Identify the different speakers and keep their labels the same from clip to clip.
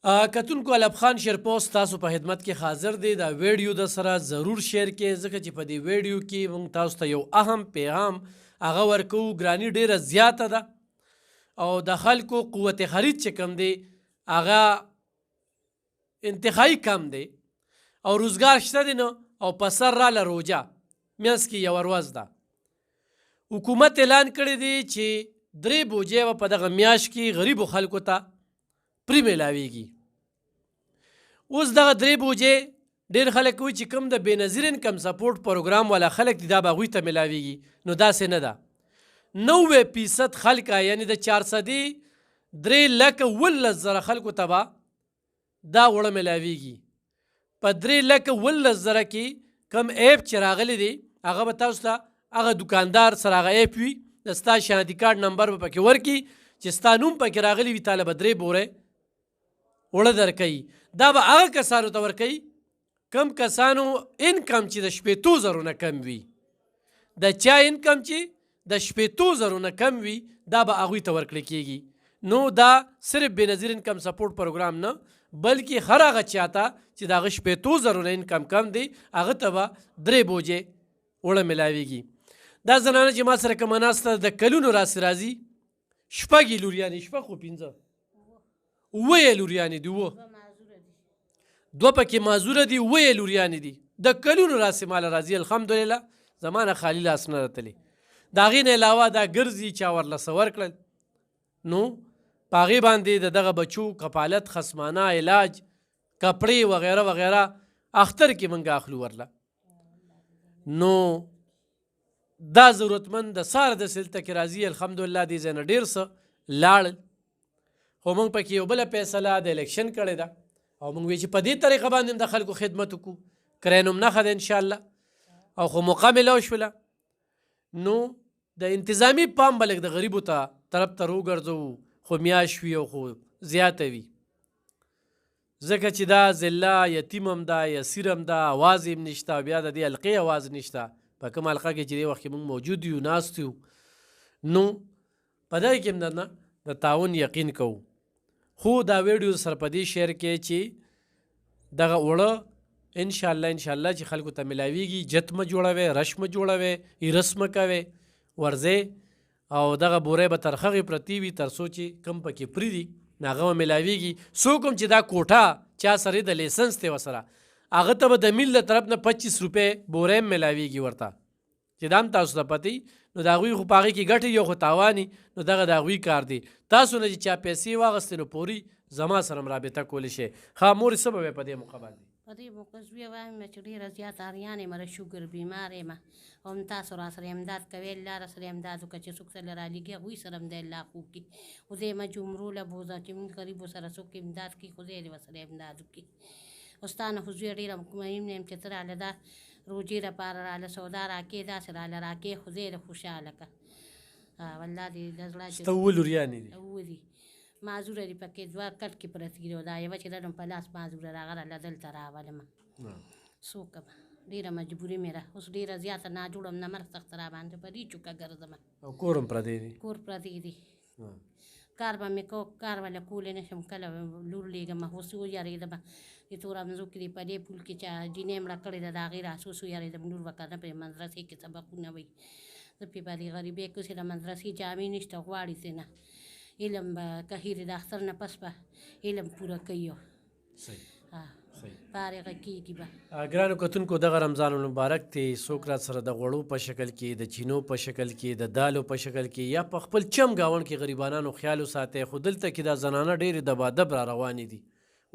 Speaker 1: کتونکو علب خان شیرپوست تاسو په خدمت کې حاضر دی. دا ویډیو د سره ضرور شیر کې ځکه چې په دې ویډیو کې موږ تاسو ته یو اهم پیغام هغه ورکوو. ګراني ډیره زیاته ده او د خلکو قوت خرید چې کم دی هغه انتهایی کم دی او روزګار شته دی نه او په سر راله روجه منځ کې یوه ورځ ده. حکومت اعلان کړی دی چې 3 بوجې به په دغه میاشت کې غریبو خلکو ته پرې میلاویږي. اوس دغه 3 بوجې ډېر خلک وایي چې کوم د بېنظیر انکم سپورټ پروګرام والا خلک دي دا به هغوی ته میلاویږي. نو داسې نه ده. 90% خلک یعنې د 403,17,000 خلکو ته به دا وړه میلاویږي. په 3,17,000 کې کم ایپ چې راغلی دی هغه به تاسو ته هغه دکاندار سره هغه ایپ وي د ستا شناختی کارډ نمبر به پکې ورکړي چې ستا نوم پکې راغلی وي تاله به 3 بورې وړه درکوي. دا به هغه کسانو ته ورکوي کم کسانو انکم چې د 80,000 نه کم وي. د چا انکم چې د 80,000 نه کم وي دا به هغوی ته ورکړی کېږي. نو دا صرف بېنظیر انکم سپورټ پروګرام نه بلکې هر هغه چاته چې د هغه 80,000 نه انکم کم دی هغه ته به 3 بوجې وړه میلاویږي. دا زنانه چې ما سره کومه ناسته د کلونو راسې راځي 6 یې لوریانې 6 خو 5 اوه یې لوریانې دي 2 پکې معذوره دي 7 یې لوریانې دي د کلونو راسې ماله راځي. الحمدلله زمانه خالی لاس نه راتلې. د هغې نه علاوه دا ګرځي چا ورلسه ورکړل نو په هغې باندې د دغه بچو کفالت خصمانه علاج کپړې وغیره وغیره اختر کې موږ اخلو ورله. نو دا ضرورتمند د ساره د سلته کې راځي. الحمدلله دې ځای نه ډېر څه لاړل خو موږ پکې یو بله فیصله د الیکشن کړې ده او موږ وایي چې په دې طریقه باندې د خلکو خدمت وکړو. کرینوم نښه ده انشاءالله او خو موقع میلاو شوله. نو د انتظامي پام به لږ د غریبو ته طرف ته وګرځوو خو میاشت وي او خو زیاته وي ځکه چې دا ضله یتیم هم ده یسیر هم ده اواز هم نشته او بیا د دې حلقې اواز نشته. په کوم حلقه کې چې دې وخت کې موږ موجود یو ناست یو نو په دغې کې هم د تعاون یقین کوو. خو دا ویډیو سره په دې شیر کې چې دغه اوړه انشاءالله چې خلکو ته میلاویږي. جت مه جوړوئ رش مه جوړوئ ایرس مه کوئ ورځئ او دغه بورې به تر هغې پرتې وي تر څو چې کم پکې پرې دي نو هغه به میلاویږي. څوک هم چې دا کوټه چا سره د لیسنس دی ورسره هغه ته به د میل له طرف نه 25 روپۍ بورې هم میلاویږي ورته چې دا هم تاسو ته پته وي. نو د هغوی خو په هغې کې ګټې یو خو تاواني نو دغه د هغوی کار دی. تاسو نه چې چا پیسې واغستې نو پوري زما سره هم رابطه کولی شئ. ښه مورې څه به وایې په دې موقع باندې؟
Speaker 2: په دې موقع زه بیا وایم چې ډېره زیاته اریان یم د شوګر بیمار یم او هم تاسو را سره امداد کوئ. الله را سره امداد وکړه چې څوک سره رالیږي هغوی سره هم دی الله خو کړي. خو زه یم جمرو له بوزه چې موږ غریبو سره څوک امداد کړي خو زه یې ورسره امداد وکړي. او ستا نه خو زه ډېره مطمئن یم چې ته راله دا روجې دپاره راله سودا راکې داسې راله راکې خو زه یې خوشحاله کړه. والله دې د زړه
Speaker 1: ستا 7 لوریانې دي
Speaker 2: 7 دي معذوره دي پکې 2 کټ کې پرتې دي او دا یوه چې لرم په لاس معذوره راغله دلته راولم څه وکړم ډېره مجبوري مې ده. اوس ډېره زیاته ناجوړه م نمر سخته را باندې په دې چوکه ګرځم
Speaker 1: او کور هم پردی دی
Speaker 2: کور پردی دی کار به مې کو کار به له کولی نه شم کله لور لېږم اوس ویارېدم د تورامزو کې دی په دې پول کې چا جینۍ مړه کړې ده د هغې راس اوس ویارېدم لور به که نه په مدرسې کې سبقونه وي زه پې په دې غریبۍ کوسې د مدرسې جامې نشته غواړي ځینه علم به که هېرې د اختر نه پس به علم پوره کوي په هغې کېږي به.
Speaker 1: ګرانو کتونکو دغه رمضان المبارک دی څوک را سره د غوړو په شکل کې د چینو په شکل کې د دالو په شکل کې یا په خپل چم ګاونډ کې غریبانانو خیال وساتئ. خو دلته کې دا زنانه ډېرې دبادب را روانې دي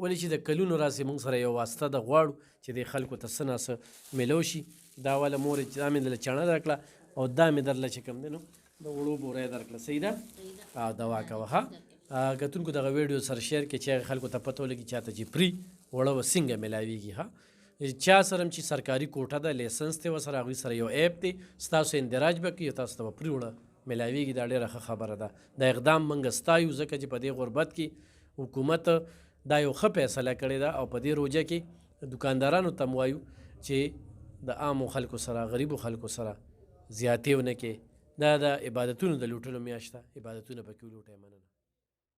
Speaker 1: ولې چې د کلونو راسې موږ سره یو واسطه د غواړو چې د خلکو ته څه نه څه میلو شي. دا واله مورې چې دا مې درله چڼه درکړه او دا مې درله چې کوم دی نو د وړو بوری درکړه. صحیح ده او دوا کوه. ښه کتونکو دغه ویډیو سره شیر کې چې هغې خلکو ته پته ولګي چاته چې پري وړه به څنګه میلاویږي. ښه چا سره چې سرکاري کوټه ده لیسنس دی ورسره هغوی سره یو ایپ دی ستاسو اندراج به کوي تاسو ته به پري وړه میلاویږي. دا ډېره ښه خبره ده. دا اقدام موږ ستایو ځکه چې په دې غربت کې حکومت دا یو ښه فیصله کړې ده او په دې روجه کې دکاندارانو ته م وایو چې د عامو خلکو سره غریبو خلکو سره زیاتې ونه کې. دا د عبادتونو د لوټلو میاشت ده عبادتونه پکې ولوټئ. مننه.